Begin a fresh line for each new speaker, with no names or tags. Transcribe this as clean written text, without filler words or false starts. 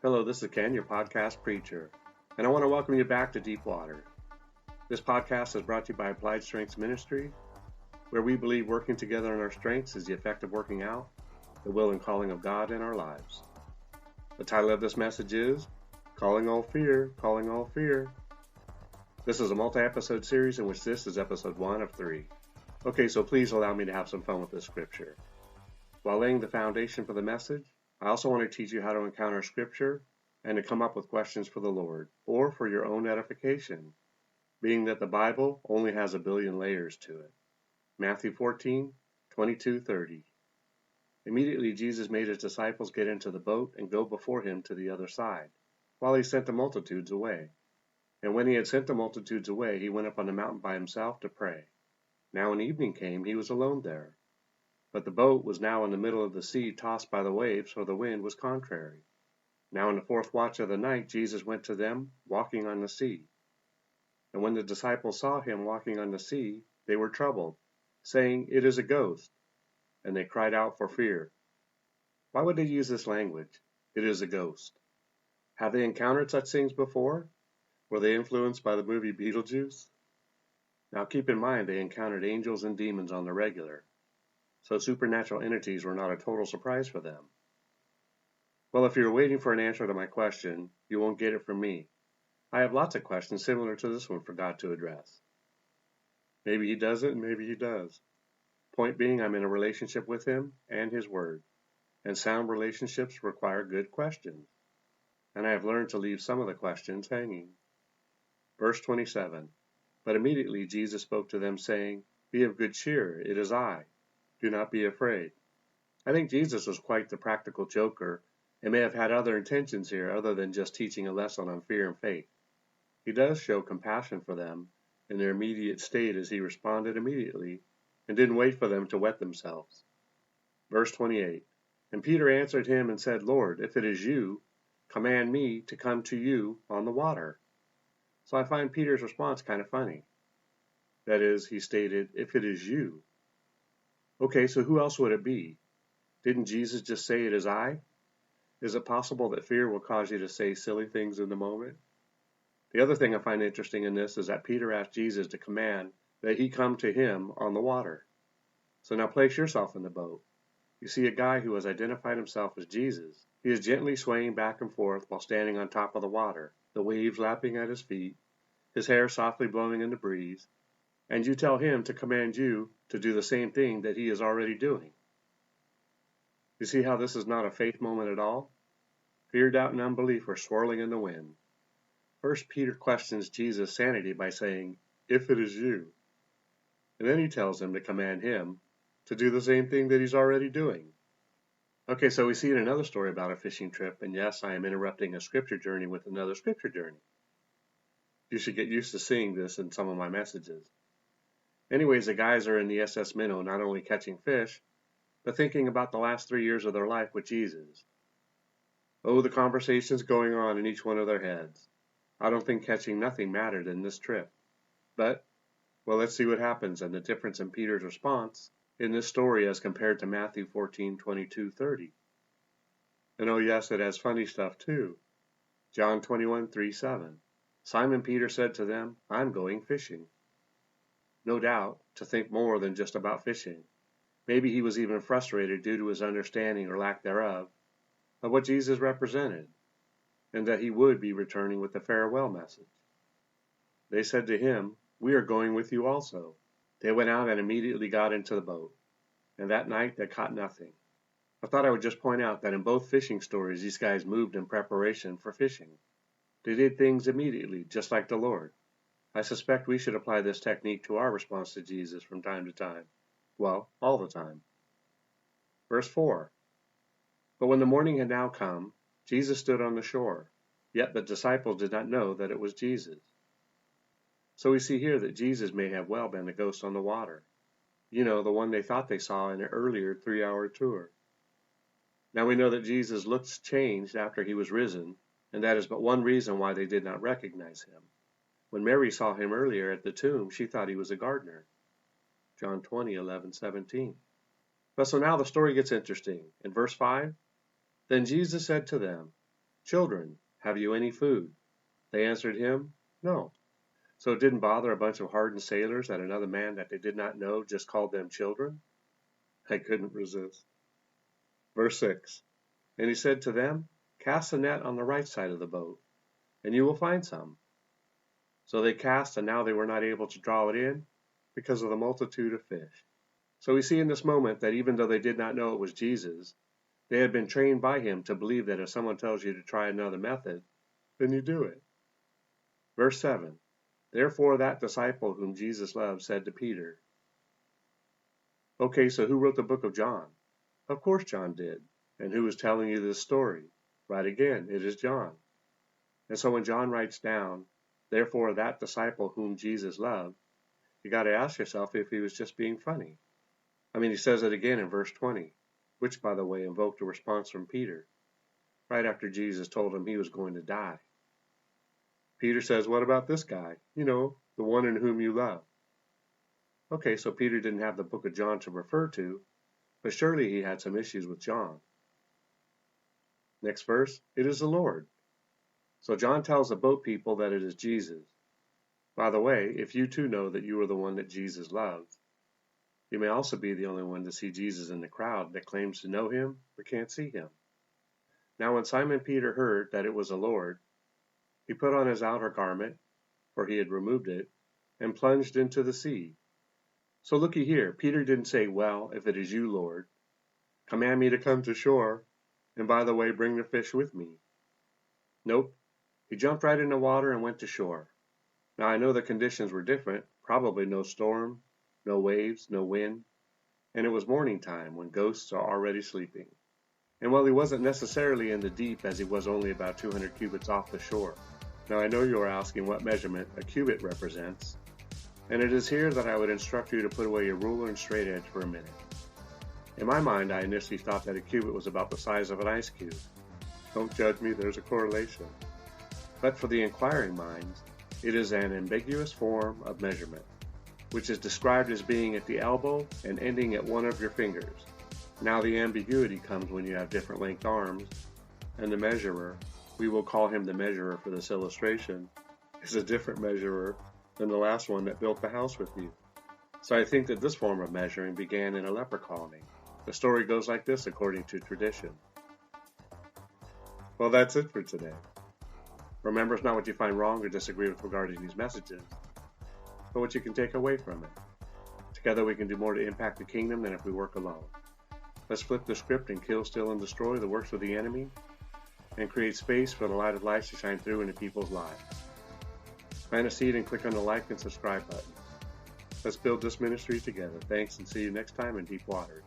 Hello, this is Ken, your podcast preacher, and I want to welcome you back to Deep Water. This podcast is brought to you by Applied Strengths Ministry, where we believe working together in our strengths is the effect of working out the will and calling of God in our lives. The title of this message is Calling All Fear, Calling All Fear. This is a multi-episode series in which this is episode 1 of 3. Okay, so please allow me to have some fun with this scripture. While laying the foundation for the message, I also want to teach you how to encounter Scripture and to come up with questions for the Lord, or for your own edification, being that the Bible only has a billion layers to it. Matthew 14:22-30. Immediately Jesus made his disciples get into the boat and go before him to the other side, while he sent the multitudes away. And when he had sent the multitudes away, he went up on the mountain by himself to pray. Now when evening came, he was alone there. But the boat was now in the middle of the sea, tossed by the waves, for the wind was contrary. Now in the fourth watch of the night Jesus went to them, walking on the sea. And when the disciples saw him walking on the sea, they were troubled, saying, "It is a ghost." And they cried out for fear. Why would they use this language? It is a ghost. Have they encountered such things before? Were they influenced by the movie Beetlejuice? Now keep in mind they encountered angels and demons on the regular, so supernatural entities were not a total surprise for them. Well, if you're waiting for an answer to my question, you won't get it from me. I have lots of questions similar to this one for God to address. Maybe he doesn't, maybe he does. Point being, I'm in a relationship with him and his word, and sound relationships require good questions. And I have learned to leave some of the questions hanging. Verse 27, But immediately Jesus spoke to them, saying, "Be of good cheer, it is I. Do not be afraid." I think Jesus was quite the practical joker and may have had other intentions here other than just teaching a lesson on fear and faith. He does show compassion for them in their immediate state as he responded immediately and didn't wait for them to wet themselves. Verse 28, And Peter answered him and said, "Lord, if it is you, command me to come to you on the water." So I find Peter's response kind of funny. That is, he stated, "If it is you." Okay, so who else would it be? Didn't Jesus just say it is I? Is it possible that fear will cause you to say silly things in the moment? The other thing I find interesting in this is that Peter asked Jesus to command that he come to him on the water. So now place yourself in the boat. You see a guy who has identified himself as Jesus. He is gently swaying back and forth while standing on top of the water, the waves lapping at his feet, his hair softly blowing in the breeze, and you tell him to command you to do the same thing that he is already doing. You see how this is not a faith moment at all? Fear, doubt, and unbelief are swirling in the wind. First, Peter questions Jesus' sanity by saying, "If it is you." And then he tells him to command him to do the same thing that he's already doing. Okay, so we see in another story about a fishing trip, and yes, I am interrupting a scripture journey with another scripture journey. You should get used to seeing this in some of my messages. Anyways, the guys are in the SS Minnow not only catching fish, but thinking about the last 3 years of their life with Jesus. Oh, the conversations going on in each one of their heads. I don't think catching nothing mattered in this trip. But, well, let's see what happens and the difference in Peter's response in this story as compared to Matthew 14:22-30. And oh yes, it has funny stuff too. John 21:3-7. Simon Peter said to them, "I'm going fishing." No doubt, to think more than just about fishing. Maybe he was even frustrated due to his understanding or lack thereof of what Jesus represented, and that he would be returning with a farewell message. They said to him, "We are going with you also." They went out and immediately got into the boat, and that night they caught nothing. I thought I would just point out that in both fishing stories these guys moved in preparation for fishing. They did things immediately, just like the Lord. I suspect we should apply this technique to our response to Jesus from time to time. Well, all the time. Verse 4. But when the morning had now come, Jesus stood on the shore, yet the disciples did not know that it was Jesus. So we see here that Jesus may have well been the ghost on the water. You know, the one they thought they saw in an earlier 3-hour tour. Now we know that Jesus looks changed after he was risen, and that is but one reason why they did not recognize him. When Mary saw him earlier at the tomb, she thought he was a gardener. John 20:11-17. But so now the story gets interesting. In verse 5, Then Jesus said to them, "Children, have you any food?" They answered him, "No." So it didn't bother a bunch of hardened sailors that another man that they did not know just called them children? I couldn't resist. Verse 6. And he said to them, "Cast the net on the right side of the boat, and you will find some." So they cast, and now they were not able to draw it in because of the multitude of fish. So we see in this moment that even though they did not know it was Jesus, they had been trained by him to believe that if someone tells you to try another method, then you do it. Verse 7. Therefore that disciple whom Jesus loved said to Peter. Okay, so who wrote the book of John? Of course John did. And who is telling you this story? Right again, it is John. And so when John writes down, therefore that disciple whom Jesus loved, you got to ask yourself if he was just being funny. I mean, he says it again in verse 20, which, by the way, invoked a response from Peter, right after Jesus told him he was going to die. Peter says, what about this guy? You know, the one in whom you love. Okay, so Peter didn't have the book of John to refer to, but surely he had some issues with John. Next verse, it is the Lord. So John tells the boat people that it is Jesus. By the way, if you too know that you are the one that Jesus loves, you may also be the only one to see Jesus in the crowd that claims to know him but can't see him. Now when Simon Peter heard that it was the Lord, he put on his outer garment, for he had removed it, and plunged into the sea. So looky here, Peter didn't say, well, if it is you, Lord, command me to come to shore, and by the way, bring the fish with me. Nope, he jumped right in the water and went to shore. Now I know the conditions were different, probably no storm, no waves, no wind, and it was morning time when ghosts are already sleeping. And while he wasn't necessarily in the deep as he was only about 200 cubits off the shore. Now I know you are asking what measurement a cubit represents, and it is here that I would instruct you to put away your ruler and straight edge for a minute. In my mind, I initially thought that a cubit was about the size of an ice cube. Don't judge me, there's a correlation. But for the inquiring minds, it is an ambiguous form of measurement, which is described as being at the elbow and ending at one of your fingers. Now the ambiguity comes when you have different length arms, and the measurer, we will call him the measurer for this illustration, is a different measurer than the last one that built the house with you. So I think that this form of measuring began in a leper colony. The story goes like this according to tradition. Well, that's it for today. Remember, it's not what you find wrong or disagree with regarding these messages, but what you can take away from it. Together we can do more to impact the kingdom than if we work alone. Let's flip the script and kill, steal, and destroy the works of the enemy, and create space for the light of life to shine through into people's lives. Plant a seed and click on the like and subscribe button. Let's build this ministry together. Thanks, and see you next time in Deep Waters.